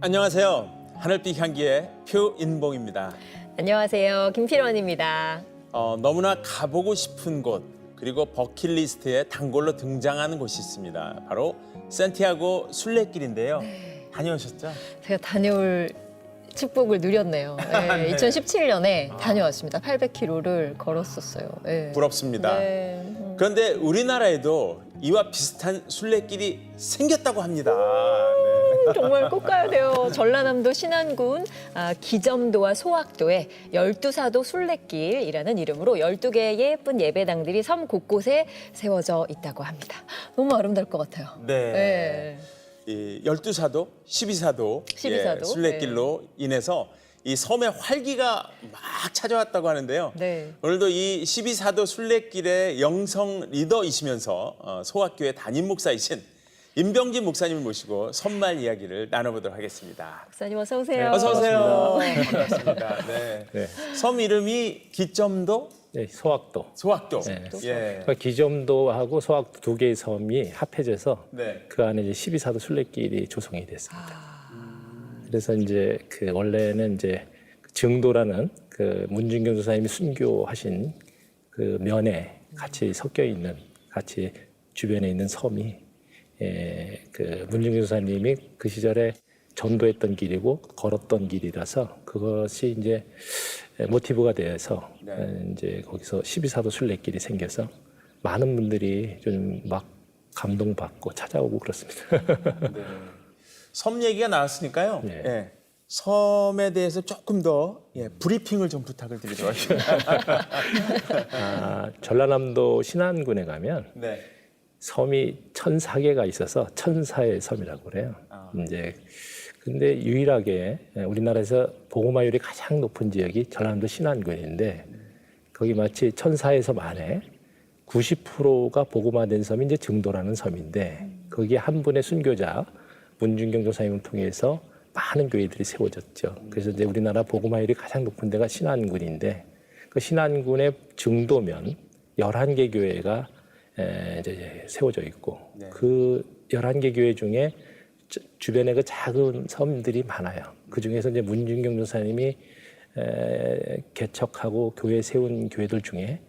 안녕하세요. 하늘빛 향기의 표인봉입니다. 안녕하세요. 김필원입니다. 너무나 가보고 싶은 곳 그리고 버킷리스트에 단골로 등장하는 곳이 있습니다. 바로 산티아고 순례길인데요. 다녀오셨죠? 제가 다녀올 축복을 누렸네요. 네. 2017년에 다녀왔습니다. 800km를 걸었었어요. 네. 부럽습니다. 네. 그런데 우리나라에도 이와 비슷한 순례길이 생겼다고 합니다. 네. 정말 꼭 가야 돼요. 전라남도 신안군 기점도와 소학도에 12사도 순례길이라는 이름으로 12개의 예쁜 예배당들이 섬 곳곳에 세워져 있다고 합니다. 너무 아름다울 것 같아요. 네. 이 12사도, 12사도, 12사도, 순례길로 인해서 이 섬의 활기가 막 찾아왔다고 하는데요. 네. 오늘도 이 12사도 순례길의 영성 리더이시면서 소학교의 담임 목사이신 임병진 목사님을 모시고 섬말 이야기를 나눠보도록 하겠습니다. 목사님 어서 오세요. 어서 오세요. 반갑습니다. 네. 네. 섬 이름이 기점도 네, 소학도. 소학도. 네. 예. 그러니까 기점도하고 소학도 두 개의 섬이 합해져서 네. 그 안에 이제 12사도 순례길이 조성이 됐습니다. 그래서 이제 그 원래는 이제 증도라는 그 문준경 조사님이 순교하신 그 면에 같이 섞여 있는 같이 주변에 있는 섬이 그 문준경 조사님이 그 시절에 전도했던 길이고 걸었던 길이라서 그것이 이제 모티브가 되어서 이제 거기서 12사도 순례길이 생겨서 많은 분들이 좀 막 감동받고 찾아오고 그렇습니다. 네. 섬 얘기가 나왔으니까요. 네. 예. 섬에 대해서 조금 더 브리핑을 좀 부탁을 드리도록 하겠습니다. 전라남도 신안군에 가면 네. 섬이 1,004개가 있어서 천사의 섬이라고 그래요. 이제 근데 유일하게 우리나라에서 보고마율이 가장 높은 지역이 전라남도 신안군인데 거기 마치 천사의 섬 안에 90%가 보고마된 섬이 이제 증도라는 섬인데 거기에 한 분의 순교자 문준경 조사님을 통해서 많은 교회들이 세워졌죠. 그래서 이제 우리나라 보고마율이 가장 높은 데가 신안군인데 그 신안군의 증도면 11개 교회가 이제 세워져 있고 그 11개 교회 중에 주변에 그 작은 섬들이 많아요. 그 중에서 이제 문준경 조사님이 개척하고 교회 세운 교회들 중에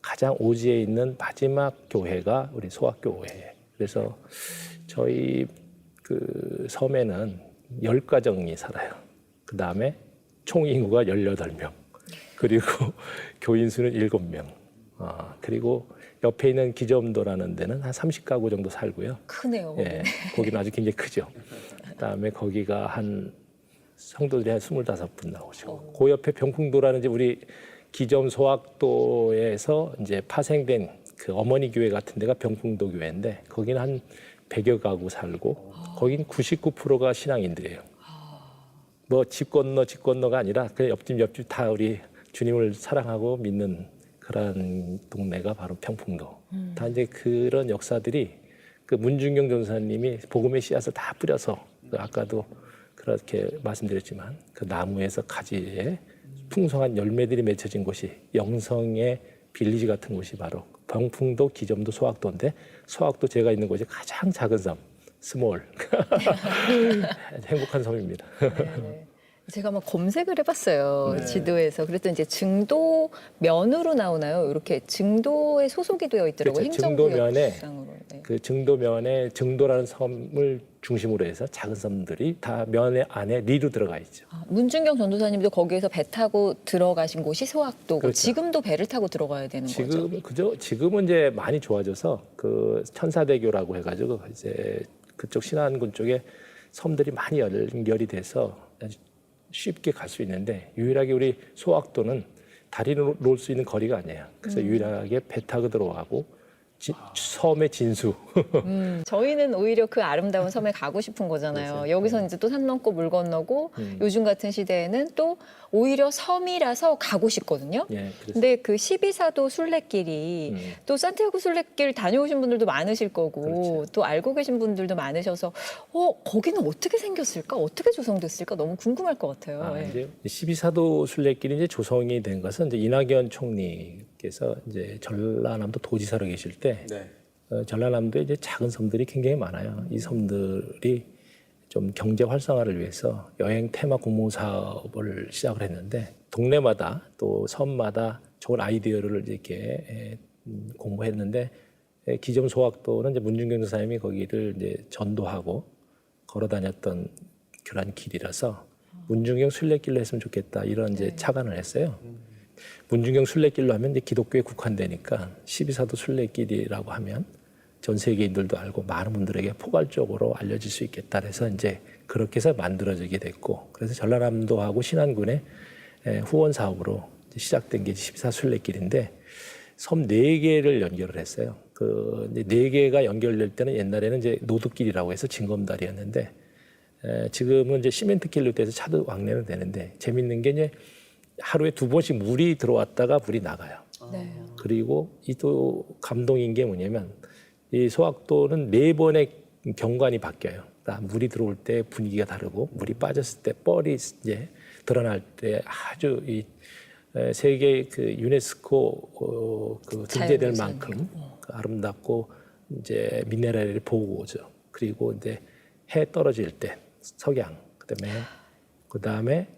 가장 오지에 있는 마지막 교회가 우리 소학교회예요. 그래서 저희 그 섬에는 10가정이 살아요. 그 다음에 총 인구가 18명. 그리고 교인 수는 7명. 그리고 옆에 있는 기점도라는 데는 한 30가구 정도 살고요. 크네요. 예, 거기는 아주 굉장히 크죠. 그다음에 거기가 한 성도들이 한 25분 나오시고 그 옆에 병풍도라는 이제 우리 기점 소학도에서 이제 파생된 그 어머니 교회 같은 데가 병풍도 교회인데 거기는 한 100여 가구 살고 거긴 99%가 신앙인들이에요. 뭐 집 건너가 아니라 그냥 옆집 다 우리 주님을 사랑하고 믿는 그런 동네가 바로 평풍도. 다 이제 그런 역사들이 그 문준경 전사님이 복음의 씨앗을 다 뿌려서 아까도 그렇게 말씀드렸지만 그 나무에서 가지에 풍성한 열매들이 맺혀진 곳이 영성의 빌리지 같은 곳이 바로 병풍도, 기점도, 소학도인데 소학도 제가 있는 곳이 가장 작은 섬, 스몰. 행복한 섬입니다. 네. 제가 막 검색을 해봤어요. 지도에서. 그랬더니 이제 증도 면으로 나오나요? 이렇게 증도에 소속이 되어 있더라고요. 그렇죠. 행정구역상으로. 네. 그 증도면에 증도라는 섬을 중심으로 해서 작은 섬들이 다 면 안에 리로 들어가 있죠. 문준경 전도사님도 거기에서 배 타고 들어가신 곳이 소학도고 그렇죠. 지금도 배를 타고 들어가야 되는 거죠? 지금은 이제 많이 좋아져서 그 천사대교라고 해가지고 이제 그쪽 신안군 쪽에 섬들이 많이 연결이 돼서 아주 쉽게 갈 수 있는데 유일하게 우리 소학도는 다리로 놓을 수 있는 거리가 아니에요. 그래서 유일하게 배 타고 들어가고 섬의 진수. 저희는 오히려 그 아름다운 섬에 가고 싶은 거잖아요. 그렇죠. 여기서 이제 또 산 넘고 물 건너고 요즘 같은 시대에는 또 오히려 섬이라서 가고 싶거든요. 예, 그래서 근데 그 12사도 순례길이 또 산티아고 순례길 다녀오신 분들도 많으실 거고 그렇죠. 또 알고 계신 분들도 많으셔서 거기는 어떻게 생겼을까? 어떻게 조성됐을까? 너무 궁금할 것 같아요. 예. 이제 12사도 순례길이 이제 조성이 된 것은 이제 이낙연 총리께서 이제 전라남도 도지사로 계실 때 네. 전라남도에 이제 작은 섬들이 굉장히 많아요. 이 섬들이 좀 경제 활성화를 위해서 여행 테마 공모 사업을 시작을 했는데 동네마다 또 섬마다 좋은 아이디어를 이렇게 공모했는데 기점 소학도는 이제 문준경 선생님이 거기를 이제 전도하고 걸어 다녔던 그런 길이라서 문준경 순례길로 했으면 좋겠다 이런 이제 착안을 했어요. 문준경 순례길로 하면 이제 기독교에 국한되니까 12사도 순례길이라고 하면 전 세계인들도 알고 많은 분들에게 포괄적으로 알려질 수 있겠다 그래서 이제 그렇게 해서 만들어지게 됐고 그래서 전라남도하고 신안군의 후원 사업으로 시작된 게 12사 순례길인데 섬 4개를 연결을 했어요. 그 4개가 연결될 때는 옛날에는 이제 노드길이라고 해서 징검다리였는데 지금은 이제 시멘트길로 돼서 차도 왕래는 되는데 재밌는 게 이제 하루에 2번씩 물이 들어왔다가 물이 나가요. 네. 그리고 이 또 감동인 게 뭐냐면 이 소학도는 4번의 경관이 바뀌어요. 그러니까 물이 들어올 때 분위기가 다르고 물이 빠졌을 때 뻘이 이제 드러날 때 아주 이 세계 그 유네스코 그 등재될 만큼 아름답고 이제 미네랄이 보고죠. 그리고 이제 해 떨어질 때 석양, 그다음에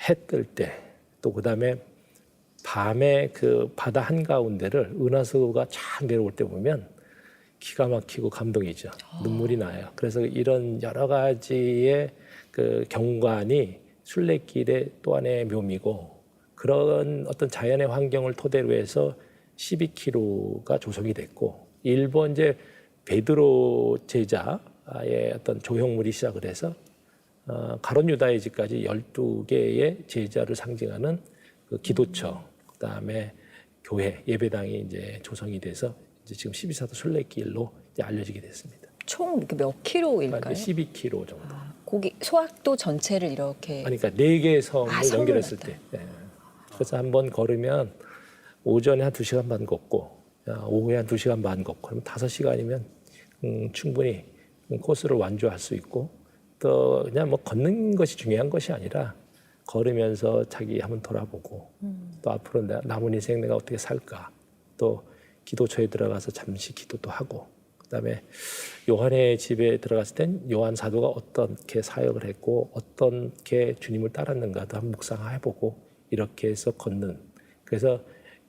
해 뜰 때, 또 그다음에 밤에 그 바다 한 가운데를 은하수가 쫙 내려올 때 보면 기가 막히고 감동이죠. 눈물이 나요. 그래서 이런 여러 가지의 그 경관이 순례길의 또 하나의 묘미고 그런 어떤 자연의 환경을 토대로 해서 12km가 조성이 됐고 일본 이제 베드로 제자의 어떤 조형물이 시작을 해서 가론 유다이지까지 12개의 제자를 상징하는 그 기도처, 그다음에 교회, 예배당이 이제 조성이 돼서 이제 지금 12사도 순례길로 이제 알려지게 됐습니다. 총 몇 킬로일까요? 그러니까 12km 정도. 거기 소학도 전체를 이렇게 그러니까 4개의 섬을 섬을 연결했을 갖다. 때. 네. 그래서 한번 걸으면 오전에 한 2시간 반 걷고 오후에 한 2시간 반 걷고 그러면 5시간이면 충분히 코스를 완주할 수 있고 또 그냥 뭐 걷는 것이 중요한 것이 아니라 걸으면서 자기 한번 돌아보고 또 앞으로 남은 인생 내가 어떻게 살까 또 기도처에 들어가서 잠시 기도도 하고 그다음에 요한의 집에 들어갔을 땐 요한 사도가 어떻게 사역을 했고 어떻게 주님을 따랐는가도 한번 묵상해보고 이렇게 해서 걷는 그래서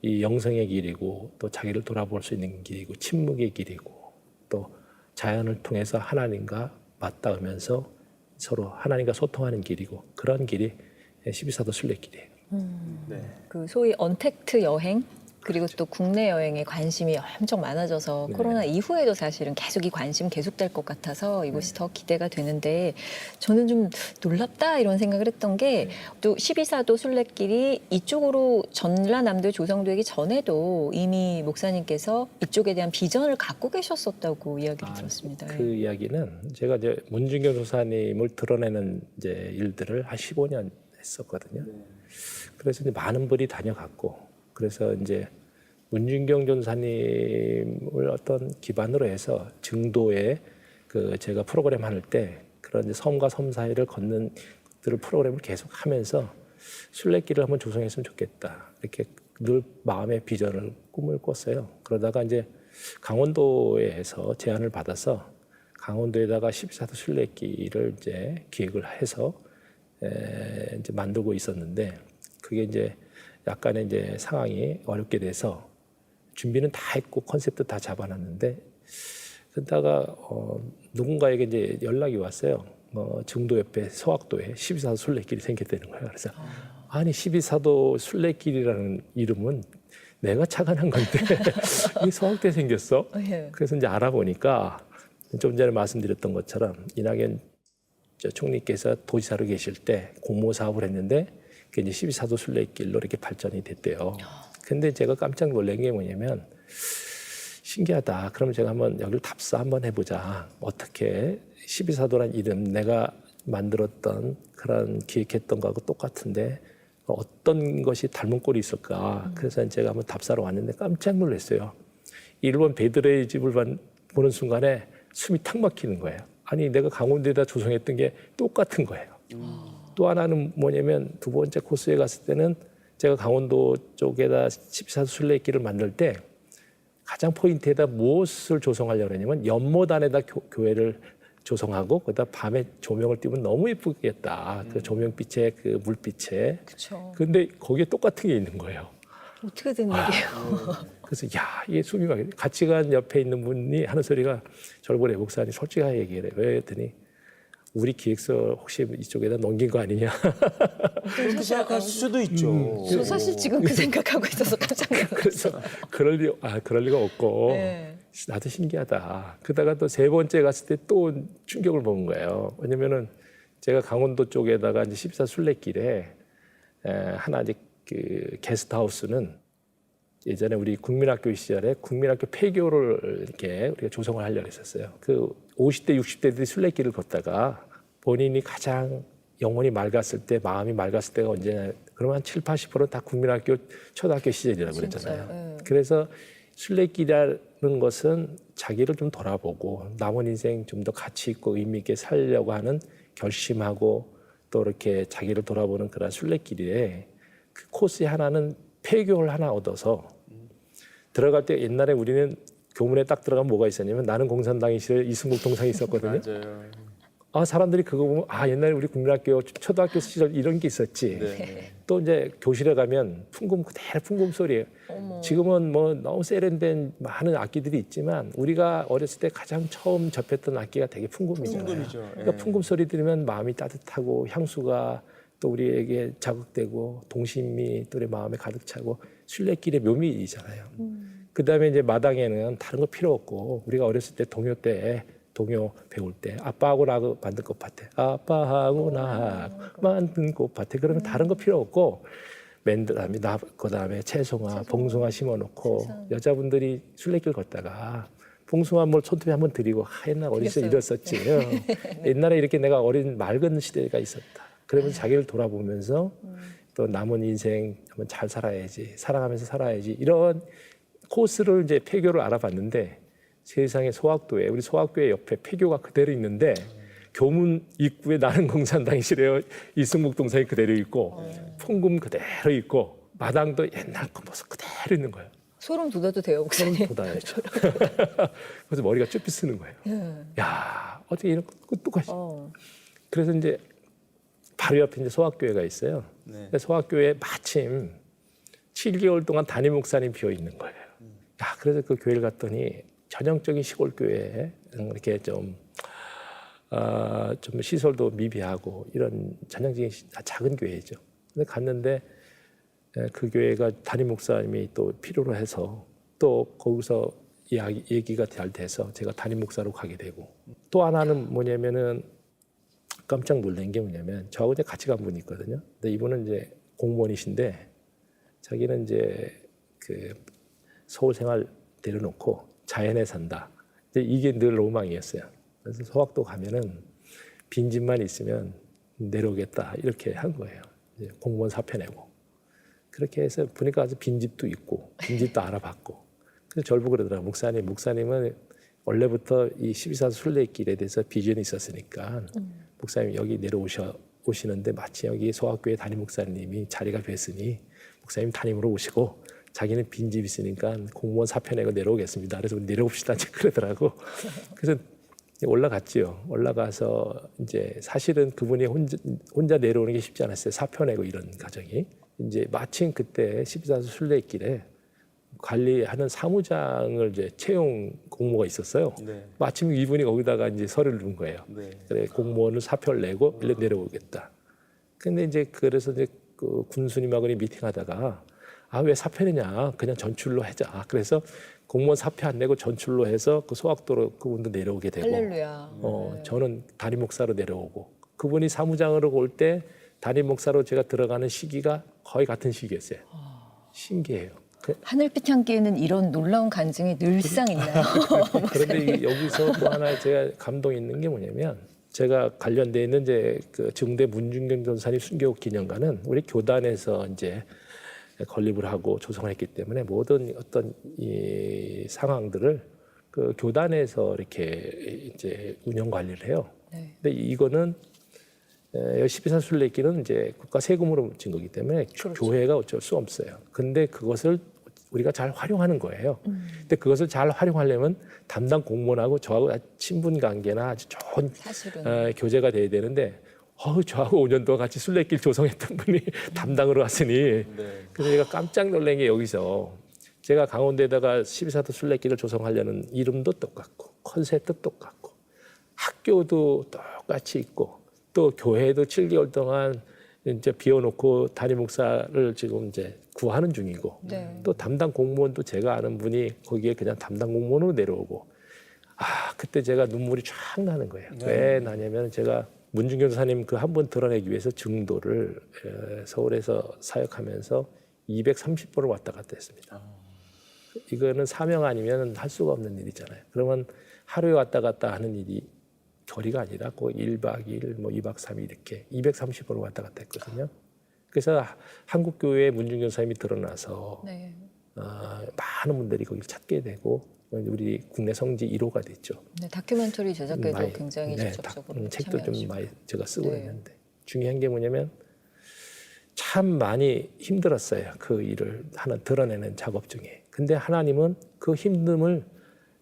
이 영성의 길이고 또 자기를 돌아볼 수 있는 길이고 침묵의 길이고 또 자연을 통해서 하나님과 맞닿으면서 서로 하나님과 소통하는 길이고 그런 길이 12사도 순례길이에요. 네. 그 소위 언택트 여행 그리고 또 국내 여행에 관심이 엄청 많아져서 코로나 이후에도 사실은 계속 이 관심 계속될 것 같아서 이곳이 더 기대가 되는데 저는 좀 놀랍다 이런 생각을 했던 게 또 12사도 순례길이 이쪽으로 전라남도에 조성되기 전에도 이미 목사님께서 이쪽에 대한 비전을 갖고 계셨었다고 이야기를 들었습니다. 그 이야기는 제가 이제 문준경 조사님을 드러내는 이제 일들을 한 15년 했었거든요. 그래서 이제 많은 분이 다녀갔고 그래서 이제 문준경 전사님을 어떤 기반으로 해서 증도에 그 제가 프로그램 할 때 그런 이제 섬과 섬 사이를 걷는 것들을 프로그램을 계속 하면서 순례길을 한번 조성했으면 좋겠다. 이렇게 늘 마음의 비전을 꿈을 꿨어요. 그러다가 이제 강원도에서 제안을 받아서 강원도에다가 14도 순례길을 이제 기획을 해서 이제 만들고 있었는데 그게 이제 약간의 이제 상황이 어렵게 돼서 준비는 다 했고 컨셉도 다 잡아놨는데 그러다가 누군가에게 이제 연락이 왔어요. 증도 옆에 소학도에 12사도 순례길이 생겼다는 거예요. 그래서 아니 12사도 순례길이라는 이름은 내가 착안한 건데 이 소학도에 생겼어? 그래서 이제 알아보니까 좀 전에 말씀드렸던 것처럼 이낙연 총리께서 도지사로 계실 때 공모 사업을 했는데 그게 이제 12사도 순례길로 이렇게 발전이 됐대요. 근데 제가 깜짝 놀란 게 뭐냐면 신기하다. 그러면 제가 한번 여기를 답사 한번 해보자. 어떻게 12사도란 이름 내가 만들었던 그런 기획했던 거하고 똑같은데 어떤 것이 닮은 꼴이 있을까. 그래서 제가 한번 답사로 왔는데 깜짝 놀랐어요. 일본 베드로의 집을 보는 순간에 숨이 탁 막히는 거예요. 아니 내가 강원도에다 조성했던 게 똑같은 거예요. 또 하나는 뭐냐면 두 번째 코스에 갔을 때는 제가 강원도 쪽에다 14도 순례길을 만들 때 가장 포인트에다 무엇을 조성하려고 했냐면 연못안에다 교회를 조성하고 거기다 밤에 조명을 띄우면 너무 예쁘겠다. 그 조명빛에 그 물빛에. 그렇죠. 근데 거기에 똑같은 게 있는 거예요. 어떻게 된 일이에요? 그래서 야 이게 숨이 막 같이 간 옆에 있는 분이 하는 소리가 저를 보래 목사님 솔직하게 얘기해. 왜 했더니 우리 기획서 혹시 이쪽에다 넘긴 거 아니냐. 그렇게 생각할 수도 있죠. 저 사실 지금 그 생각하고 있어서 깜짝 놀랐어요. 그래서 그럴 리가 없고 네. 나도 신기하다. 그러다가 또 세 번째 갔을 때 또 충격을 먹은 거예요. 왜냐면은 제가 강원도 쪽에다가 이제 14 순례길에 하나 이제 그 게스트하우스는 예전에 우리 국민학교 시절에 국민학교 폐교를 이렇게 우리가 조성을 하려고 했었어요. 그 50대, 60대들이 순례길을 걷다가 본인이 가장 영혼이 맑았을 때, 마음이 맑았을 때가 언제냐. 그러면 한 7, 80%는 다 국민학교 초등학교 시절이라고 그랬잖아요. 진짜요? 네. 그래서 순례길이라는 것은 자기를 좀 돌아보고 남은 인생 좀 더 가치 있고 의미 있게 살려고 하는 결심하고 또 이렇게 자기를 돌아보는 그런 순례길에 그 코스 하나는 폐교를 하나 얻어서 들어갈 때 옛날에 우리는 교문에 딱 들어가면 뭐가 있었냐면 나는 공산당이 싫어 이승국 동상이 있었거든요. 맞아요. 아 사람들이 그거 보면 아 옛날에 우리 국민학교 초등학교 시절 이런 게 있었지. 네. 또 이제 교실에 가면 풍금 그대로 풍금 소리예요. 어머. 지금은 뭐 너무 세련된 많은 악기들이 있지만 우리가 어렸을 때 가장 처음 접했던 악기가 되게 풍금이잖아요. 풍금이죠. 그러니까 예. 풍금 소리 들으면 마음이 따뜻하고 향수가 또 우리에게 자극되고 동심이 또 우리 마음에 가득 차고 순례길의 묘미이잖아요. 그다음에 이제 마당에는 다른 거 필요 없고 우리가 어렸을 때 동요 배울 때 아빠하고 나하고 만든 꽃밭에 아빠하고 나하고 만든 꽃밭에 그러면 다른 거 필요 없고 맨드라미 그다음에 채송화 봉숭아 심어놓고 세상에. 여자분들이 순례길 걷다가 봉숭아 뭘 손톱에 한번 드리고 옛날 어디서 드렸어요. 이랬었지. 옛날에 이렇게 내가 어린 맑은 시대가 있었다. 그러면서 자기를 돌아보면서 또 남은 인생 한번 잘 살아야지, 사랑하면서 살아야지 이런 코스를 이제 폐교를 알아봤는데 세상에 소학도에 우리 소학교의 옆에 폐교가 그대로 있는데 교문 입구에 나는 공산당이 싫어요 이승국 동상이 그대로 있고 풍금 그대로 있고 마당도 옛날 그 모습 그대로 있는 거예요. 소름 돋아도 돼요, 목사님. 돋아야죠. 그래서 머리가 쭈뼛 쓰는 거예요. 예. 야 어떻게 이런 거 똑같이. 어. 그래서 이제 바로 옆에 이제 소학교회가 있어요. 네. 근데 소학교에 마침 7개월 동안 담임 목사님 비어 있는 거예요. 야, 그래서 그 교회를 갔더니 전형적인 시골 교회에 이렇게 좀 시설도 미비하고 이런 전형적인 작은 교회죠. 근데 갔는데 그 교회가 담임 목사님이 또 필요로 해서 또 거기서 얘기가 잘 돼서 제가 담임 목사로 가게 되고 또 하나는 뭐냐면은 깜짝 놀란 게 뭐냐면 저하고 이제 같이 간 분이 있거든요. 근데 이분은 이제 공무원이신데 자기는 이제 그 서울 생활 내려놓고 자연에 산다. 근데 이게 늘 로망이었어요. 그래서 소학도 가면은 빈집만 있으면 내려오겠다 이렇게 한 거예요. 이제 공무원 사표 내고 그렇게 해서 보니까 아주 빈집도 있고 빈집도 알아봤고 그래서 저를 보고 그러더라고요. 목사님은 원래부터 이 12사 순례길에 대해서 비전이 있었으니까 목사님 여기 오시는데 마치 여기 소학교의 담임 목사님이 자리가 됐으니 목사님 담임으로 오시고 자기는 빈집 있으니까 공무원 사표 내고 내려오겠습니다. 그래서 내려옵시다 이제 그러더라고. 그래서 올라갔지요. 올라가서 이제 사실은 그분이 혼자 내려오는 게 쉽지 않았어요. 사표 내고 이런 과정이. 이제 마침 그때 12사 순례길에 관리하는 사무장을 이제 채용 공모가 있었어요. 네. 마침 이분이 거기다가 이제 서류를 준 거예요. 네. 그래 공무원을 사표를 내고 일로 내려오겠다. 근데 이제 그래서 이제 그 군수님하고 미팅하다가 아 왜 사표 내냐 그냥 전출로 하자. 그래서 공무원 사표 안 내고 전출로 해서 그 소학도로 그분도 내려오게 되고. 할렐루야. 저는 담임 목사로 내려오고 그분이 사무장으로 올 때 담임 목사로 제가 들어가는 시기가 거의 같은 시기였어요. 신기해요. 하늘빛 향기에는 이런 놀라운 간증이 늘상 있나요? 그런데 여기서 또 하나 제가 감동 있는 게 뭐냐면 제가 관련돼 있는 이제 그 증대 문중경 전사님 순교국 기념관은 우리 교단에서 이제 건립을 하고 조성을 했기 때문에 모든 어떤 이 상황들을 그 교단에서 이렇게 이제 운영 관리를 해요. 네. 근데 이거는 12사 순례길은 이제 국가 세금으로 진 거기 때문에 그렇죠. 교회가 어쩔 수 없어요. 근데 그것을 우리가 잘 활용하는 거예요. 근데 그것을 잘 활용하려면 담당 공무원하고 저하고 친분 관계나 아주 좋은 사실은 교제가 돼야 되는데 저하고 5년 동안 같이 순례길 조성했던 분이 담당으로 왔으니 그래서 제가 깜짝 놀란 게 여기서 제가 강원도에다가 12사도 순례길을 조성하려는 이름도 똑같고 컨셉도 똑같고 학교도 똑같이 있고 또 교회도 7개월 동안 이제 비워놓고 담임 목사를 지금 이제 구하는 중이고 네. 또 담당 공무원도 제가 아는 분이 거기에 그냥 담당 공무원으로 내려오고 그때 제가 눈물이 쫙 나는 거예요. 왜 나냐면 제가 문중경 선생님 그 한 번 드러내기 위해서 증도를 서울에서 사역하면서 230번을 왔다 갔다 했습니다. 이거는 사명 아니면 할 수가 없는 일이잖아요. 그러면 하루에 왔다 갔다 하는 일이 거리가 아니라 그 1박 2일, 뭐 2박 3일 이렇게 230번을 왔다 갔다 했거든요. 그래서 한국교회 문중경 선생님이 드러나서 네. 많은 분들이 거기를 찾게 되고 우리 국내 성지 1호가 됐죠. 네, 다큐멘터리 제작에도 굉장히 네, 직접적으로 책도 좀 참여하시고. 많이 제가 쓰고 네. 있는데 중요한 게 뭐냐면 참 많이 힘들었어요. 그 일을 하나 드러내는 작업 중에. 근데 하나님은 그 힘듦을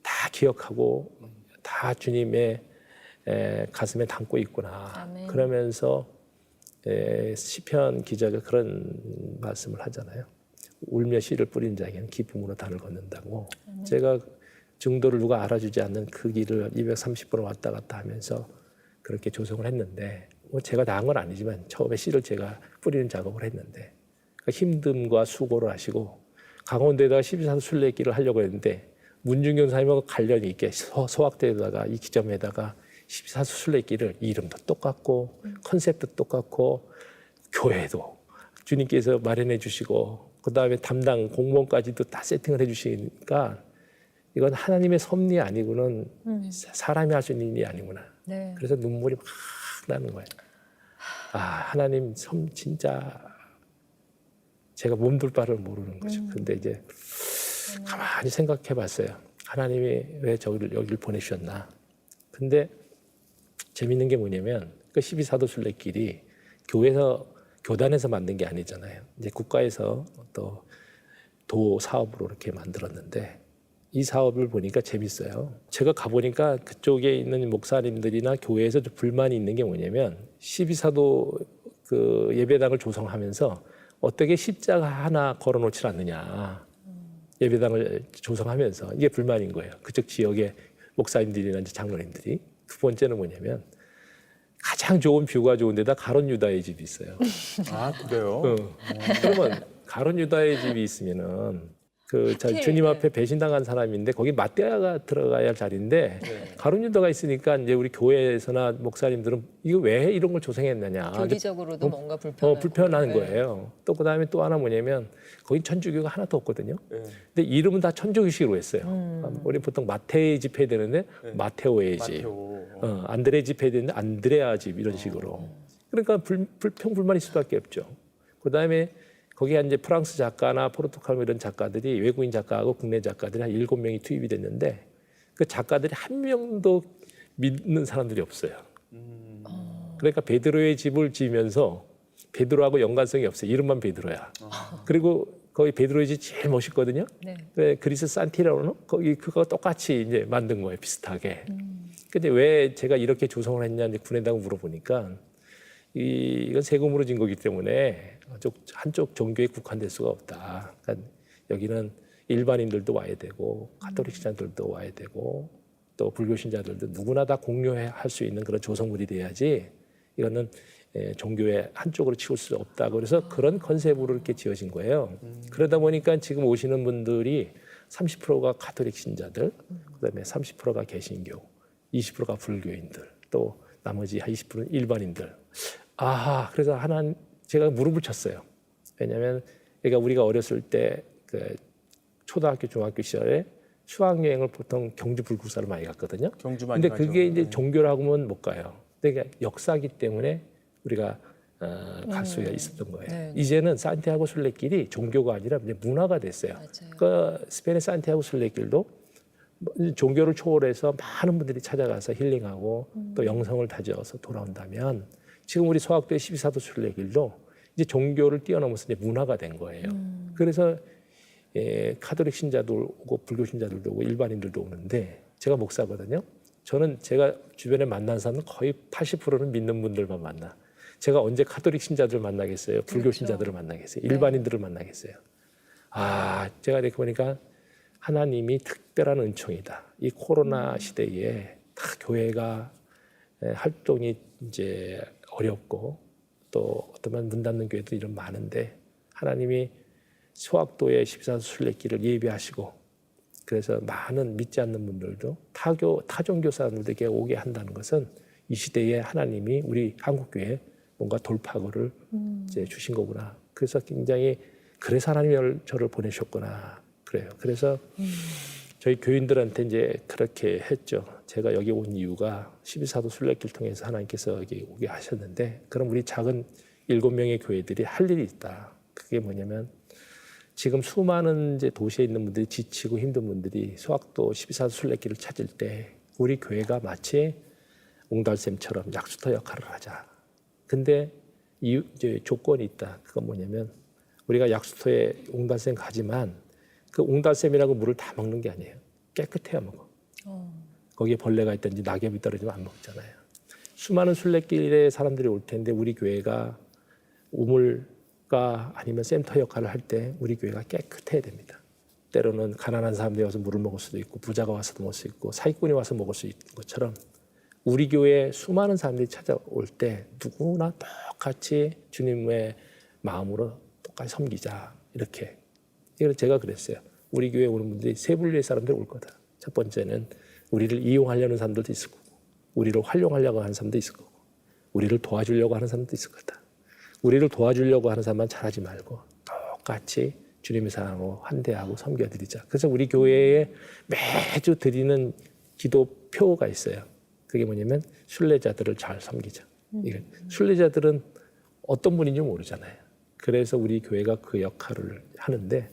다 기억하고 다 주님의 가슴에 담고 있구나. 아멘. 그러면서 시편 기자가 그런 말씀을 하잖아요. 울며 씨를 뿌린 자에게는 기쁨으로 단을 걷는다고. 제가 증도를 누가 알아주지 않는 그 길을 230번을 왔다 갔다 하면서 그렇게 조성을 했는데 뭐 제가 다 한 건 아니지만 처음에 씨를 제가 뿌리는 작업을 했는데 그 힘듦과 수고를 하시고 강원도에다가 12사도 순례길을 하려고 했는데 문중경 사님하고 관련이 있게 소학대에다가 이 기점에다가 12사도 순례길을 이름도 똑같고 컨셉도 똑같고 교회도 주님께서 마련해 주시고 그다음에 담당 공무원까지도 다 세팅을 해 주시니까 이건 하나님의 섭리 아니고는 사람이 할 수 있는 일이 아니구나. 네. 그래서 눈물이 막 나는 거예요. 하나님 진짜 제가 몸둘 바를 모르는 거죠. 근데 이제 가만히 생각해 봤어요. 하나님이 왜 여기를 보내주셨나. 근데 재밌는 게 뭐냐면 그 12사도 순례길이 교단에서 만든 게 아니잖아요. 이제 국가에서 또 도 사업으로 이렇게 만들었는데 이 사업을 보니까 재밌어요. 제가 가보니까 그쪽에 있는 목사님들이나 교회에서 좀 불만이 있는 게 뭐냐면 12사도 그 예배당을 조성하면서 어떻게 십자가 하나 걸어놓지 않느냐. 예배당을 조성하면서 이게 불만인 거예요. 그쪽 지역의 목사님들이나 이제 장로님들이. 두 번째는 뭐냐면 가장 좋은 뷰가 좋은 데다 가론 유다의 집이 있어요. 그래요? 그러면 가론 유다의 집이 있으면은 하필, 주님 앞에 네. 배신당한 사람인데 거기 맞대가 들어가야 할 자리인데 가론 유다가 있으니까 이제 우리 교회에서나 목사님들은 이거 왜 이런 걸 조성했느냐. 교리적으로도 뭔가 불편한 불편한 네. 거예요. 또 그다음에 또 하나 뭐냐면 거기 천주교가 하나도 없거든요. 네. 근데 이름은 다 천주교식으로 했어요. 우리 보통 마태의 집 해야 되는데 마테오의 집, 마테오. 안드레 집 해야 되는데 안드레아 집 이런 식으로. 그러니까 불평불만일 수밖에 없죠. 그다음에 거기에 이제 프랑스 작가나 포르투갈 이런 작가들이 외국인 작가하고 국내 작가들이 한 7명이 투입이 됐는데 그 작가들이 한 명도 믿는 사람들이 없어요. 그러니까 베드로의 집을 지으면서 베드로하고 연관성이 없어요. 이름만 베드로야. 그리고 거기 베드로의 집 제일 멋있거든요. 네. 네, 그리스 산티라노 거기 그거 똑같이 이제 만든 거예요. 비슷하게. 근데 왜 제가 이렇게 조성을 했냐 이제 군에다가 물어보니까 이건 세금으로 진 거기 때문에 한쪽 종교에 국한될 수가 없다. 그러니까 여기는 일반인들도 와야 되고 가톨릭 신자들도 와야 되고 또 불교 신자들도 누구나 다 공유할 수 있는 그런 조성물이 돼야지 이거는 종교의 한쪽으로 치울 수 없다. 그래서 그런 컨셉으로 이렇게 지어진 거예요. 그러다 보니까 지금 오시는 분들이 30%가 가톨릭 신자들, 그다음에 30%가 개신교, 20%가 불교인들, 또 나머지 20%는 일반인들. 그래서 제가 무릎을 쳤어요. 왜냐하면 우리가 어렸을 때 그 초등학교, 중학교 시절에 수학여행을 보통 경주 불국사를 많이 갔거든요. 경주 많이 근데 가죠. 그게 이제 종교라고 하면 못 가요. 근데 역사기 때문에 우리가 갈 수가 있었던 거예요. 네. 이제는 산티아고 순례길이 종교가 아니라 이제 문화가 됐어요. 맞아요. 그 스페인의 산티아고 순례길도 종교를 초월해서 많은 분들이 찾아가서 힐링하고 또 영성을 다져서 돌아온다면 지금 우리 소학도의 12사도 순례길도 이제 종교를 뛰어넘어서 이제 문화가 된 거예요. 그래서 카톨릭 신자도 오고 불교 신자들도 오고 일반인들도 오는데 제가 목사거든요. 저는 제가 주변에 만난 사람은 거의 80%는 믿는 분들만 만나. 제가 언제 카톨릭 신자들을 만나겠어요? 불교 그렇죠. 신자들을 만나겠어요? 일반인들을 만나겠어요? 제가 이렇게 보니까 하나님이 특별한 은총이다. 이 코로나 시대에 다 교회가 활동이 이제 어렵고 또 어떤 문 닫는 교회도 이런 많은데 하나님이 소학도의 14수 순례길을 예비하시고 그래서 많은 믿지 않는 분들도 타종교 사람들에게 오게 한다는 것은 이 시대에 하나님이 우리 한국교회에 뭔가 돌파구를 이제 주신 거구나. 그래서 굉장히 그래서 하나님이 저를 보내셨구나. 그래요. 그래서 저희 교인들한테 이제 그렇게 했죠. 제가 여기 온 이유가 12사도 순례길 통해서 하나님께서 여기 오게 하셨는데 그럼 우리 작은 7명의 교회들이 할 일이 있다. 그게 뭐냐면 지금 수많은 이제 도시에 있는 분들이 지치고 힘든 분들이 소학도 12사도 순례길을 찾을 때 우리 교회가 마치 옹달샘처럼 약수터 역할을 하자. 근데 이제 조건이 있다. 그건 뭐냐면 우리가 약수터에 옹달샘 가지만 그 옹달샘이라고 물을 다 먹는 게 아니에요. 깨끗해야 먹어. 거기에 벌레가 있든지 낙엽이 떨어지면 안 먹잖아요. 수많은 순례길에 사람들이 올 텐데 우리 교회가 우물가 아니면 센터 역할을 할 때 우리 교회가 깨끗해야 됩니다. 때로는 가난한 사람들이 와서 물을 먹을 수도 있고 부자가 와서도 먹을 수 있고 사기꾼이 와서 먹을 수 있는 것처럼 우리 교회에 수많은 사람들이 찾아올 때 누구나 똑같이 주님의 마음으로 똑같이 섬기자 이렇게. 이걸 제가 그랬어요. 우리 교회에 오는 분들이 세 분류의 사람들이 올 거다. 첫 번째는 우리를 이용하려는 사람들도 있을 거고 우리를 활용하려고 하는 사람도 있을 거고 우리를 도와주려고 하는 사람도 있을 거다. 우리를 도와주려고 하는 사람만 잘하지 말고 똑같이 주님의 사랑으로 환대하고 섬겨드리자. 그래서 우리 교회에 매주 드리는 기도표가 있어요. 그게 뭐냐면 순례자들을 잘 섬기자. 순례자들은 어떤 분인지 모르잖아요. 그래서 우리 교회가 그 역할을 하는데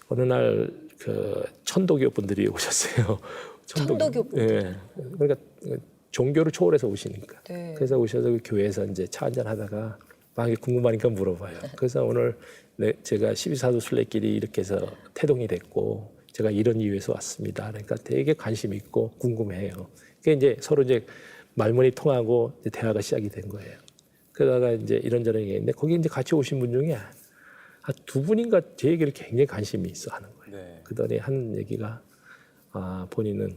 어느 날 그 천도교 분들이 오셨어요. 천도교 분들. 예. 그러니까 종교를 초월해서 오시니까. 네. 그래서 오셔서 그 교회에서 이제 차 한잔 하다가 막 궁금하니까 물어봐요. 그래서 오늘 제가 12사도 순례길이 이렇게 해서 태동이 됐고 제가 이런 이유에서 왔습니다. 그러니까 되게 관심 있고 궁금해해요. 그게 이제 서로 이제 말문이 통하고 이제 대화가 시작이 된 거예요. 그러다가 이제 이런저런 얘기했는데 거기 이제 같이 오신 분 중에 두 분인가 제 얘기를 굉장히 관심이 있어 하는 거예요. 네. 그러더니 한 얘기가 본인은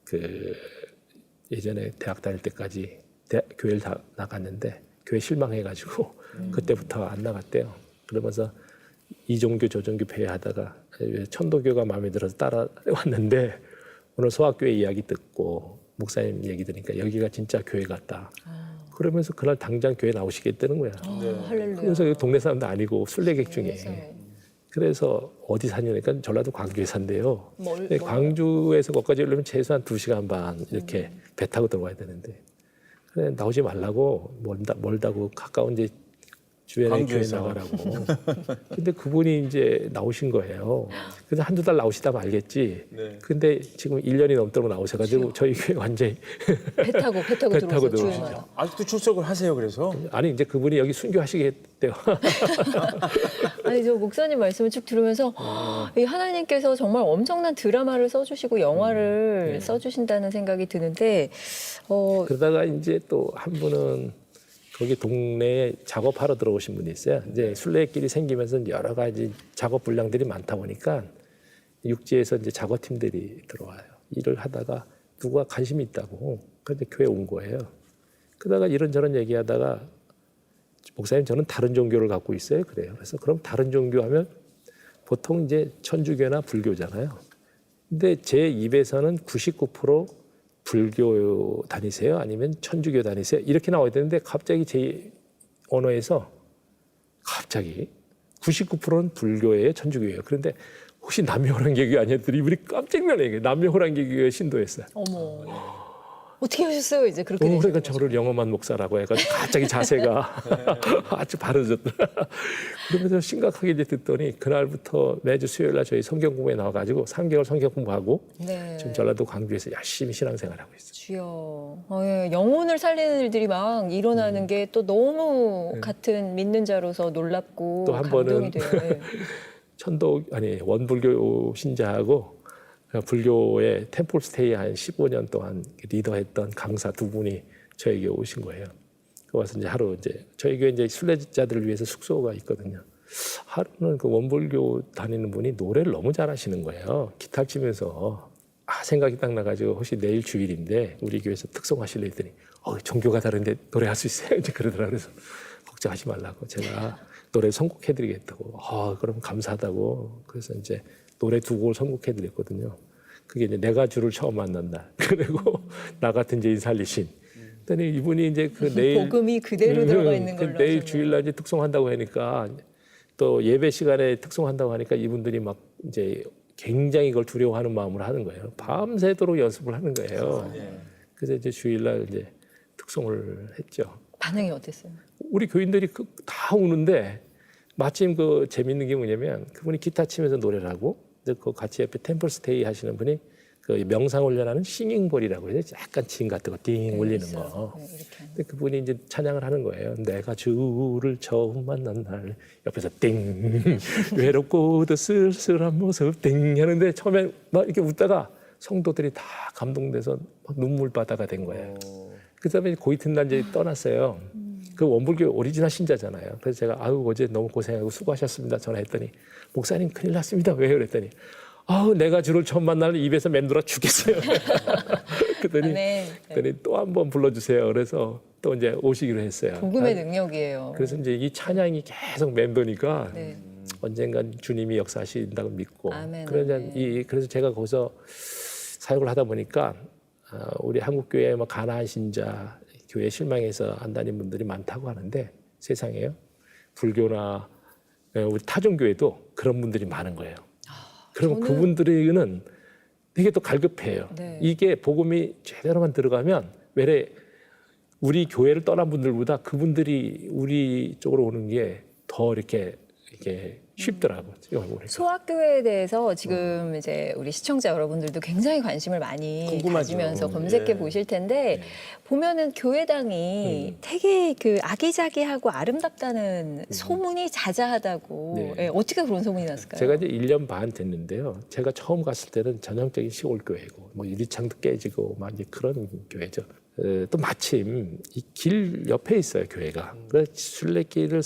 그 예전에 대학 다닐 때까지 교회를 다 나갔는데 교회 실망해가지고 그때부터 안 나갔대요. 그러면서 이종교 저종교 배회하다가 천도교가 마음에 들어서 따라왔는데 오늘 소학교회 이야기 듣고 목사님 얘기 들으니까 여기가 진짜 교회 같다. 그러면서 그날 당장 교회 나오시겠다는 거야. 할렐루야. 그래서 동네 사람도 아니고 순례객 중에. 세상에. 그래서 어디 사냐니까 전라도 광주에 산대요. 근데 멀어요? 광주에서 거기까지 오려면 최소한 2시간 반 이렇게 배 타고 들어가야 되는데 그래 나오지 말라고 멀다고 가까운 이제 주변에 광주에서. 교회 나가라고. 근데 그분이 이제 나오신 거예요. 그래서 한두 달 나오시다 말겠지. 네. 근데 지금 1년이 넘도록 나오셔가지고 저희 교회 완전히 배 타고 배 타고 들어오세요. 들어오시죠. 주일마다. 아직도 출석을 하세요. 그래서 아니 이제 그분이 여기 순교하시겠대요. 아니 저 목사님 말씀을 쭉 들으면서 이 하나님께서 정말 엄청난 드라마를 써주시고 영화를 써주신다는 생각이 드는데 그러다가 이제 또 한 분은 거기 동네에 작업하러 들어오신 분이 있어요. 이제 순례길이 생기면서 여러 가지 작업 분량들이 많다 보니까 육지에서 이제 작업팀들이 들어와요. 일을 하다가 누가 관심이 있다고 그런데 교회 온 거예요. 그러다가 이런저런 얘기하다가 목사님 저는 다른 종교를 갖고 있어요. 그래요. 그래서 그럼 다른 종교 하면 보통 이제 천주교나 불교잖아요. 근데 제 입에서는 99% 불교 다니세요? 아니면 천주교 다니세요? 이렇게 나와야 되는데 갑자기 제 언어에서 갑자기 99%는 불교예요? 천주교예요? 그런데 혹시 남묘호랑개교 아니었더니 이분이 깜짝 놀라요. 남묘호랑개교의 신도였어요. 어머 어떻게 하셨어요? 이제 그렇게 되신 그러니까 거죠? 저를 영험한 목사라고 해가지고 갑자기 자세가 아주 바르졌더라. 그러면서 심각하게 이제 듣더니 그날부터 매주 수요일날 저희 성경 공부에 나와가지고 3개월 성경 공부하고 네. 지금 전라도 광주에서 열심히 신앙생활하고 있어요. 주여. 예, 영혼을 살리는 일들이 막 일어나는 게 또 너무 같은 믿는 자로서 놀랍고 또 한 감동이 번은 돼요. 예. 원불교 신자하고 불교의 템플스테이 한 15년 동안 리더했던 강사 두 분이 저에게 오신 거예요. 와서 이제 하루 이제 저희 교회 이제 순례자들을 위해서 숙소가 있거든요. 하루는 그 원불교 다니는 분이 노래를 너무 잘하시는 거예요. 기타 치면서 생각이 딱 나가지고 혹시 내일 주일인데 우리 교회에서 특송하실래 했더니 종교가 다른데 노래할 수 있어요? 이제 그러더라고요. 그래서 걱정하지 말라고 제가 노래 선곡해드리겠다고. 그럼 감사하다고. 그래서 이제 노래 두 곡을 선곡해드렸거든요. 그게 이제 내가 주를 처음 만난 날. 그리고 나 같은 죄인 살리신. 그랬더니 이분이 이제 그 내일 복음이 그대로 들어가 있는 걸로 내일 하셨네요. 주일날 이제 특송한다고 하니까 또 예배 시간에 특송한다고 하니까 이분들이 막 이제 굉장히 그걸 두려워하는 마음으로 하는 거예요. 밤새도록 연습을 하는 거예요. 그래서 이제 주일날 이제 특송을 했죠. 반응이 어땠어요? 우리 교인들이 다 우는데 마침 그 재밌는 게 뭐냐면 그분이 기타 치면서 노래를 하고 그 같이 옆에 템플스테이 하시는 분이 그 명상 훈련하는 싱잉볼이라고 해서 약간 징 같은 거 띵 울리는 거. 네, 이렇게 하는. 근데 그분이 이제 찬양을 하는 거예요. 내가 주를 처음 만난 날 옆에서 띵 외롭고도 쓸쓸한 모습 띵 하는데 처음에 막 이렇게 웃다가 성도들이 다 감동돼서 막 눈물바다가 된 거예요. 그다음에 그 이튿날 이제 떠났어요. 그 원불교 오리지널 신자잖아요. 그래서 제가 어제 너무 고생하고 수고하셨습니다. 전화했더니 목사님 큰일 났습니다. 왜요? 그랬더니 내가 주를 처음 만날 입에서 맴돌아 죽겠어요. 그랬더니 또 한 번 불러주세요. 그래서 또 이제 오시기로 했어요. 복음의 능력이에요. 그래서 이제 이 찬양이 계속 맴도니까 네. 언젠간 주님이 역사하신다고 믿고 아멘, 그래서 제가 거기서 사역을 하다 보니까 우리 한국 교회 뭐 가나안 신자 교회 실망해서 안 다닌 분들이 많다고 하는데 세상에요. 불교나 우리 타종교회도 그런 분들이 많은 거예요. 그럼 그분들에게는 되게 또 갈급해요. 네. 이게 복음이 제대로만 들어가면 왜 우리 교회를 떠난 분들보다 그분들이 우리 쪽으로 오는 게 더 이렇게 쉽더라고요. 소학교에 대해서 지금 이제 우리 시청자 여러분들도 굉장히 관심을 많이 궁금하죠. 가지면서 검색해 보실 텐데 보면은 교회당이 되게 그 아기자기하고 아름답다는 소문이 자자하다다고. 네. 예, 어떻게 그런 소문이 났을까요? 제가 이제 1년 반 됐는데요. 제가 처음 갔을 때는 전형적인 시골 교회고 뭐 유리창도 깨지고 막 이제 그런 교회죠. 또 마침 이 길 옆에 있어요, 교회가. 그래서 순례길을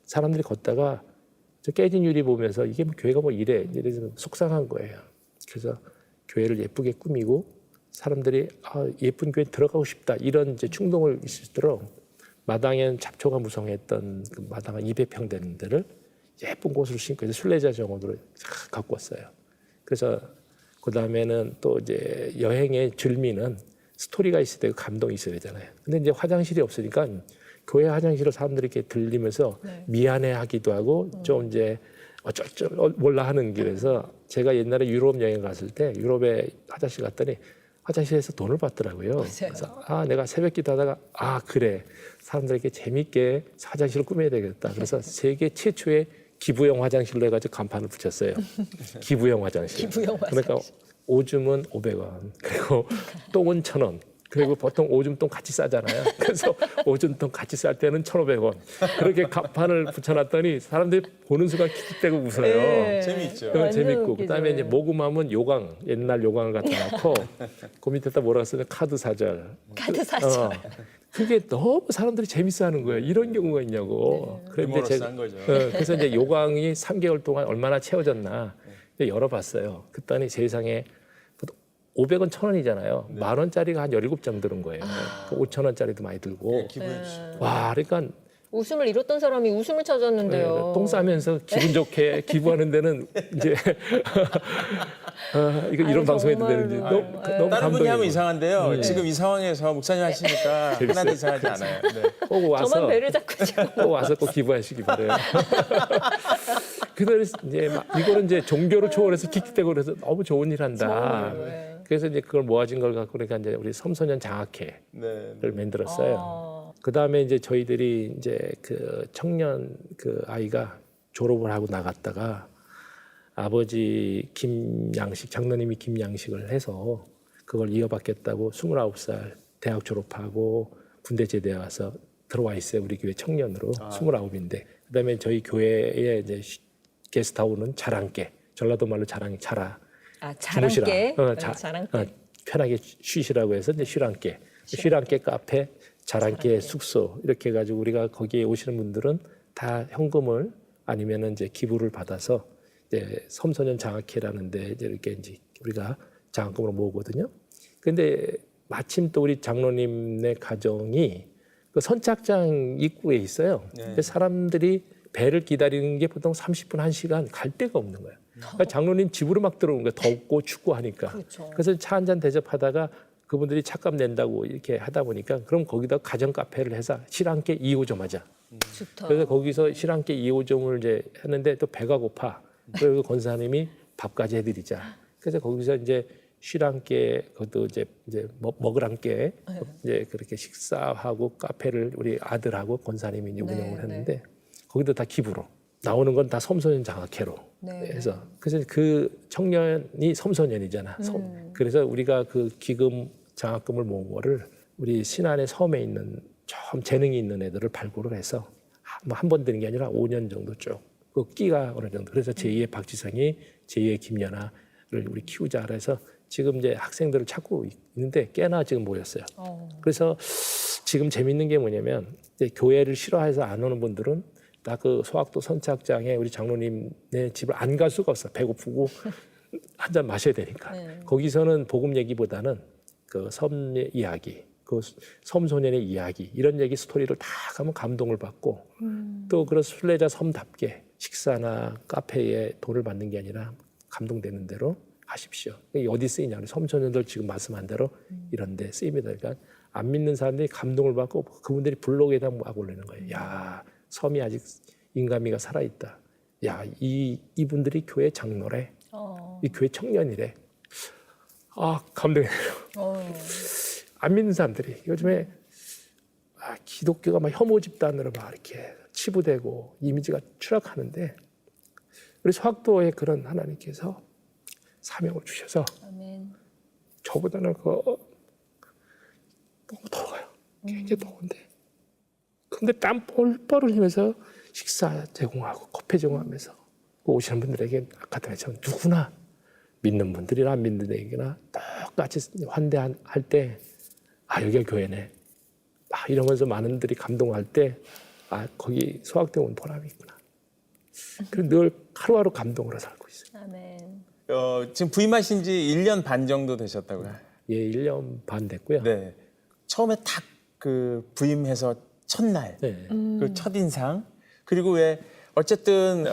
사람들이 걷다가 저 깨진 유리 보면서 이게 뭐 교회가 뭐 이래서 속상한 거예요. 그래서 교회를 예쁘게 꾸미고 사람들이 예쁜 교회 들어가고 싶다 이런 이제 충동을 있을수록 마당에는 잡초가 무성했던 그 마당 한 200평 되는 데를 예쁜 곳으로 심고 해서 순례자 정원으로 갖고 왔어요. 그래서 그 다음에는 또 이제 여행의 즐미는 스토리가 있어야 되고 감동이 있어야 되잖아요. 근데 이제 화장실이 없으니까 교회 화장실을 사람들이 이렇게 들리면서 미안해하기도 하고 좀 이제 어쩔 몰라 하는 길에서 제가 옛날에 유럽 여행 갔을 때 유럽에 화장실 갔더니 화장실에서 돈을 받더라고요. 그래서 내가 새벽기도 하다가 그래 사람들에게 재밌게 화장실을 꾸며야 되겠다. 그래서 세계 최초의 기부형 화장실로 해가지고 간판을 붙였어요. 기부형 화장실. 그러니까 오줌은 500원 그리고 똥은 1,000원. 그리고 보통 오줌똥 같이 싸잖아요. 그래서 오줌똥 같이 쌀 때는 1,500원. 그렇게 간판을 붙여놨더니 사람들이 보는 순간 킥킥대고 웃어요. 네. 재미있죠. 재밌고 그다음에 이제 모금하면 요강 옛날 요강을 갖다 놓고 그 밑에다 뭐라고 쓰냐 카드 사절. 카드 사절. 그게 너무 사람들이 재밌어하는 거예요. 이런 경우가 있냐고. 그런데 유머러스한 거죠. 그래서 이제 요강이 3개월 동안 얼마나 채워졌나 열어봤어요. 그랬더니 세상에 500원 1,000원이잖아요. 10,000원짜리가 한 17장 들은 거예요. 5,000원짜리도 많이 들고. 기부해 주시고. 와, 그러니까 웃음을 잃었던 사람이 웃음을 찾았는데요. 똥 싸면서 기분 좋게 기부하는 데는 이제 이런 방송 해도 되는지 너무 다른 분이 감동이고. 하면 이상한데요. 지금 이 상황에서 목사님 하시니까 하나도 이상하지 않아요. 네. 꼭 와서 저만 배를 잡고 지금. 꼭 와서 꼭 기부하시기 바래요. 그래서 이제 이거는 이제 종교를 초월해서 킥킥대고 그래서 너무 좋은 일 한다. 그래서 이제 그걸 모아진 걸 갖고 그러니까 이제 우리 섬소년 장학회를 네. 만들었어요. 그 다음에 이제 저희들이 이제 그 청년 그 아이가 졸업을 하고 나갔다가 아버지 김양식 장로님이 김양식을 해서 그걸 이어받겠다고 29살 대학 졸업하고 군대 제대 와서 들어와 있어요. 우리 교회 청년으로 29인데 그다음에 저희 교회에 이제 게스트하우스는 자랑께, 전라도 말로 자랑이 자라. 자랑께. 주무시라. 자랑께. 편하게 쉬시라고 해서 이제 쉬랑께, 쉬랑께 카페, 자랑께 숙소 이렇게 해가지고 우리가 거기에 오시는 분들은 다 현금을 아니면은 이제 기부를 받아서 이제 섬소년 장학회라는데 이제 이렇게 이제 우리가 장학금으로 모으거든요. 근데 마침 또 우리 장로님네 가정이 그 선착장 입구에 있어요. 근데 사람들이 배를 기다리는 게 보통 30분, 1시간 갈 데가 없는 거예요. 그러니까 장로님 집으로 막 들어오는 거예요. 덥고 춥고 하니까. 그렇죠. 그래서 차 한 잔 대접하다가 그분들이 차값 낸다고 이렇게 하다 보니까 그럼 거기다 가정 카페를 해서 실함께 2호점 하자. 좋다. 그래서 거기서 실함께 2호점을 이제 했는데 또 배가 고파. 그래서 권사님이 밥까지 해드리자. 그래서 거기서 이제 실함께 그것도 이제 먹으람께 이제 그렇게 식사하고 카페를 우리 아들하고 권사님이 이제 운영을 했는데 거기도 다 기부로 나오는 건 다 섬소년 장학회로 해서 그래서 그 청년이 섬소년이잖아. 그래서 우리가 그 기금 장학금을 모은 거를 우리 신안의 섬에 있는 좀 재능이 있는 애들을 발굴을 해서 한 번 드는 게 아니라 5년 정도 쭉 그 끼가 어느 정도. 그래서 제2의 박지성이 제2의 김연아를 우리 키우자 그래서 지금 이제 학생들을 찾고 있는데 꽤나 지금 모였어요. 그래서 지금 재밌는 게 뭐냐면 이제 교회를 싫어해서 안 오는 분들은 나 그 소학도 선착장에 우리 장로님네 집을 안 갈 수가 없어. 배고프고 한 잔 마셔야 되니까. 거기서는 복음 얘기보다는 그 섬의 이야기, 그 섬소년의 이야기 이런 얘기 스토리를 다 가면 감동을 받고 또 그런 순례자 섬답게 식사나 카페에 돈을 받는 게 아니라 감동되는 대로 하십시오. 이게 어디 쓰이냐? 섬소년들 지금 말씀한 대로 이런 데 쓰입니다. 그러니까 안 믿는 사람들이 감동을 받고 그분들이 블로그에다 막 올리는 거예요. 야, 섬이 아직 인간미가 살아있다. 야, 이분들이 교회 장로래. 이 교회 청년이래. 아, 감동이네요. 안 믿는 사람들이 요즘에 기독교가 막 혐오 집단으로 막 이렇게 치부되고 이미지가 추락하는데 우리 소학도에 그런 하나님께서 사명을 주셔서 아멘. 저보다는 너무 더워요. 굉장히 더운데 근데 땀 뻘뻘 흘리면서 식사 제공하고 커피 제공하면서 오시는 분들에게 아까도 했지만 누구나 믿는 분들이나 안 믿는 에게나 똑같이 환대할 때 여기가 교회네. 이러면서 많은 분들이 감동할 때 거기 소학대 온 보람이 있구나. 그래서 늘 하루하루 감동으로 살고 있어요. 아멘. 지금 부임하신 지 1년 반 정도 되셨다고요? 예, 1년 반 됐고요. 네. 처음에 딱 그 부임해서 첫날 네. 그 첫인상 그리고 왜 어쨌든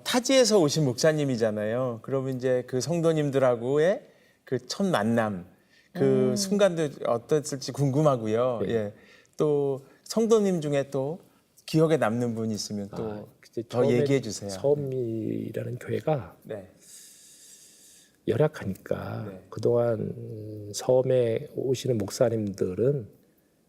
타지에서 오신 목사님이잖아요. 그러면 이제 그 성도님들하고의 그 첫 만남 그 순간도 어땠을지 궁금하고요. 예. 또 성도님 중에 또 기억에 남는 분 있으면 또 더 얘기해 주세요. 섬이라는 교회가 네. 열악하니까 네. 그동안 섬에 오시는 목사님들은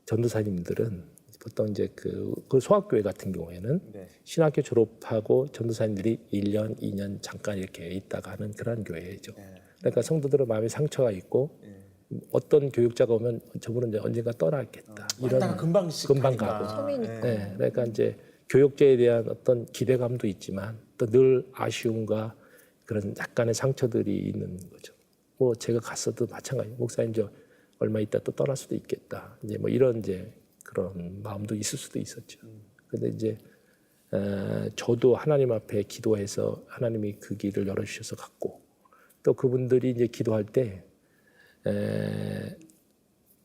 전도사님들은 보통 이제 그 소학교회 같은 경우에는 네. 신학교 졸업하고 전도사님들이 1년, 2년 잠깐 이렇게 있다가 하는 그런 교회죠. 그러니까 성도들은 마음에 상처가 있고 어떤 교육자가 오면 저분은 이제 언젠가 떠나겠다. 이런 금방 가고. 섬이니까. 네, 그러니까 이제 교육자에 대한 어떤 기대감도 있지만 또 늘 아쉬움과 그런 약간의 상처들이 있는 거죠. 뭐 제가 갔어도 마찬가지. 목사님 저 얼마 있다 또 떠날 수도 있겠다. 이제 뭐 이런 이제 그런 마음도 있을 수도 있었죠. 근데 이제 저도 하나님 앞에 기도해서 하나님이 그 길을 열어주셔서 갔고 또 그분들이 이제 기도할 때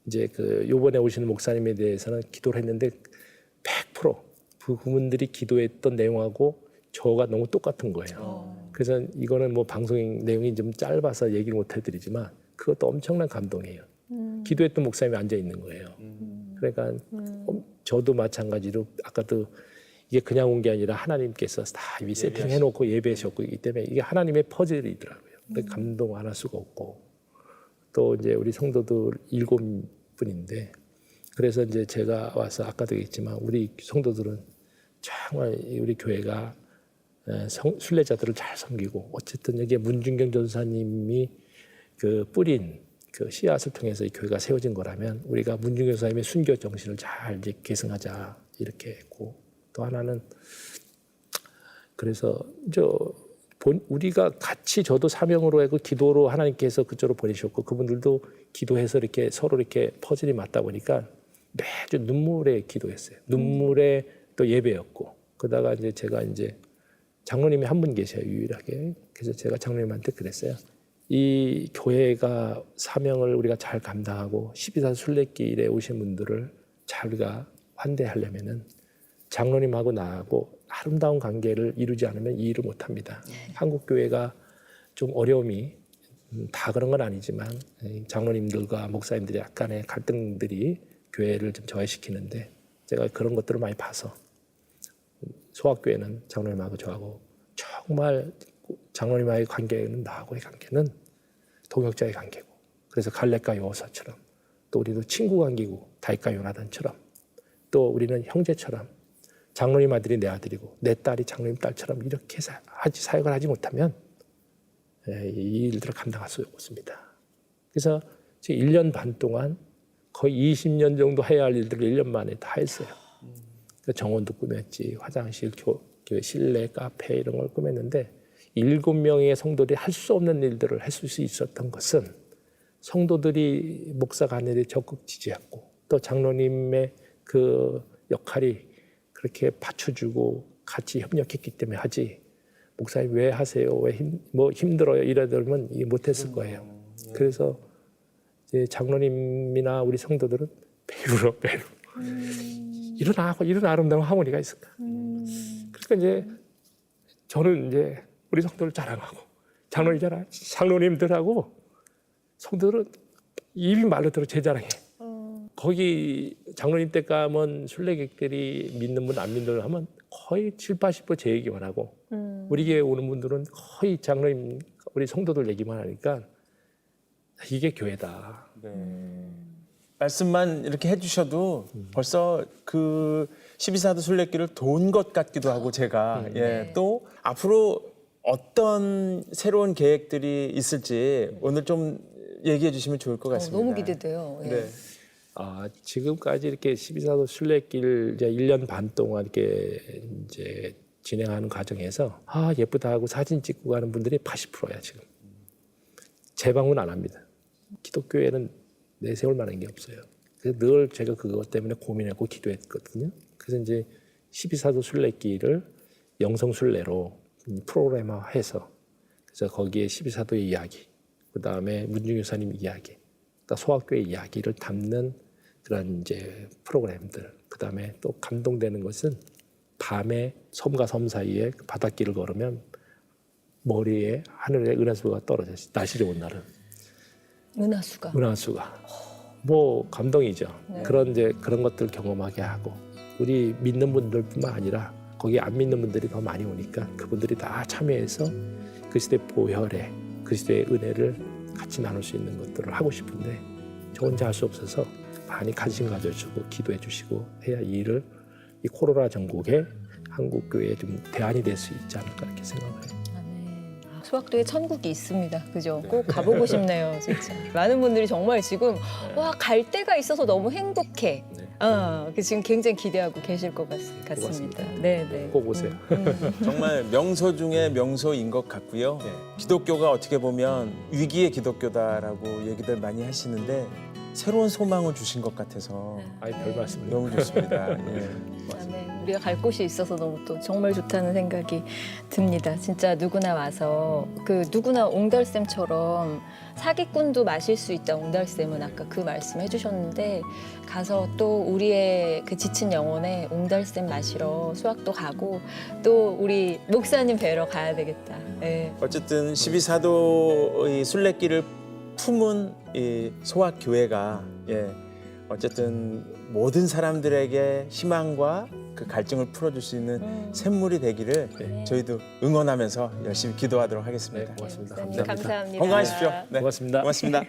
이제 그 요번에 오시는 목사님에 대해서는 기도를 했는데 100% 그분들이 기도했던 내용하고 저가 너무 똑같은 거예요. 그래서 이거는 뭐 방송 내용이 좀 짧아서 얘기를 못 해드리지만 그것도 엄청난 감동이에요. 기도했던 목사님이 앉아 있는 거예요. 그러니까 저도 마찬가지로 아까도 이게 그냥 온 게 아니라 하나님께서 다 이미 세팅해놓고 예배하셨고 이기 때문에 이게 하나님의 퍼즐이더라고요. 감동 안 할 수가 없고 또 이제 우리 성도들 7분인데 그래서 이제 제가 와서 아까도 얘기했지만 우리 성도들은 정말 우리 교회가 순례자들을 잘 섬기고 어쨌든 여기에 문준경 전사님이 그 뿌린 그 씨앗을 통해서 이 교회가 세워진 거라면 우리가 문준경 전사님의 순교 정신을 잘 이제 계승하자 이렇게 했고 또 하나는 그래서 우리가 같이 저도 사명으로 하고 기도로 하나님께서 그쪽으로 보내셨고 그분들도 기도해서 이렇게 서로 이렇게 퍼즐이 맞다 보니까 매주 눈물에 기도했어요. 눈물에 또 예배였고 그러다가 이제 제가 이제 장로님이 한 분 계셔요 유일하게. 그래서 제가 장로님한테 그랬어요. 이 교회가 사명을 우리가 잘 감당하고 12사 순례길에 오신 분들을 잘 우리가 환대하려면은 장로님하고 나하고 아름다운 관계를 이루지 않으면 이 일을 못합니다. 한국 교회가 좀 어려움이 다 그런 건 아니지만 장로님들과 목사님들의 약간의 갈등들이 교회를 좀 저해시키는데 제가 그런 것들을 많이 봐서 소학교회는 장로님하고 저하고 정말 장로님과의 관계는 나하고의 관계는 동역자의 관계고 그래서 갈렙과 여호사처럼 또 우리도 친구 관계고 다윗과 요나단처럼 또 우리는 형제처럼 장로님 아들이 내 아들이고 내 딸이 장로님 딸처럼 이렇게 사역을 하지 못하면 이 일들을 감당할 수 없습니다. 그래서 지금 1년 반 동안 거의 20년 정도 해야 할 일들을 1년 만에 다 했어요. 정원도 꾸몄지, 화장실, 실내, 카페 이런 걸 꾸몄는데 7명의 성도들이 할 수 없는 일들을 했을 수 있었던 것은 성도들이 목사 간에를 적극 지지했고 또 장로님의 그 역할이 그렇게 받쳐주고 같이 협력했기 때문에 하지 목사님 왜 하세요? 왜 힘들어요? 이러면 못했을 거예요. 그래서 이제 장로님이나 우리 성도들은 배우로 이런 아름다운 하모니가 있을까? 그러니까 이제 저는 이제 우리 성도를 자랑하고 장로님들하고 성도들은 입이 말로 들어 제 자랑해. 거기 장로님 때 가면 순례객들이 믿는 분 안 믿는 분 하면 거의 70~80% 제 얘기만 하고 우리 교회 오는 분들은 거의 장로님 우리 성도들 얘기만 하니까 이게 교회다. 네. 말씀만 이렇게 해주셔도 벌써 그 12사도 순례길을 돈 것 같기도 하고 제가 또 앞으로 어떤 새로운 계획들이 있을지 오늘 좀 얘기해 주시면 좋을 것 같습니다. 너무 기대돼요. 예. 네. 지금까지 이렇게 12사도 순례길 이제 1년 반 동안 이렇게 이제 진행하는 과정에서 예쁘다 하고 사진 찍고 가는 분들이 80%야 지금. 재방문 안 합니다. 기독교회는 내세울 만한 게 없어요. 그래서 늘 제가 그것 때문에 고민하고 기도했거든요. 그래서 이제 12사도 순례길을 영성순례로 프로그램화해서 그래서 거기에 12사도의 이야기, 그 다음에 문중교사님 이야기, 또 소학교의 이야기를 담는 그런 이제 프로그램들, 그 다음에 또 감동되는 것은 밤에 섬과 섬 사이에 그 바닷길을 걸으면 머리에 하늘에 은하수가 떨어져 날씨 좋은 날은 은하수가 뭐 감동이죠. 그런 것들 경험하게 하고 우리 믿는 분들뿐만 아니라 거기 안 믿는 분들이 더 많이 오니까 그분들이 다 참여해서 그리스도의 보혈에 그리스도의 은혜를 같이 나눌 수 있는 것들을 하고 싶은데 저 혼자 할 수 없어서 많이 관심 가져주고 기도해 주시고 해야 이 일을 이 코로나 전국에 한국 교회에 좀 대안이 될 수 있지 않을까 이렇게 생각해요. 소학도에 천국이 있습니다. 그죠? 꼭 가보고 싶네요, 진짜. 많은 분들이 정말 지금 갈 데가 있어서 너무 행복해. 지금 굉장히 기대하고 계실 것 같습니다. 고맙습니다. 네. 꼭 오세요. 정말 명소 중에 명소인 것 같고요. 기독교가 어떻게 보면 위기의 기독교다라고 얘기들 많이 하시는데 새로운 소망을 주신 것 같아서 별 말씀입니다. 너무 좋습니다. 우리가 갈 곳이 있어서 너무 또 정말 좋다는 생각이 듭니다. 진짜 누구나 와서 누구나 옹달샘처럼 사기꾼도 마실 수 있다. 옹달샘은 아까 그 말씀 해주셨는데 가서 또 우리의 그 지친 영혼에 옹달샘 마시러 수학도 가고 또 우리 목사님 뵈러 가야 되겠다. 어쨌든 12사도의 순례길을 품은 이 소학교회가 어쨌든 모든 사람들에게 희망과 그 갈증을 풀어줄 수 있는 샘물이 되기를 저희도 응원하면서 열심히 기도하도록 하겠습니다. 고맙습니다. 감사합니다. 건강하십시오. 고맙습니다. 고맙습니다.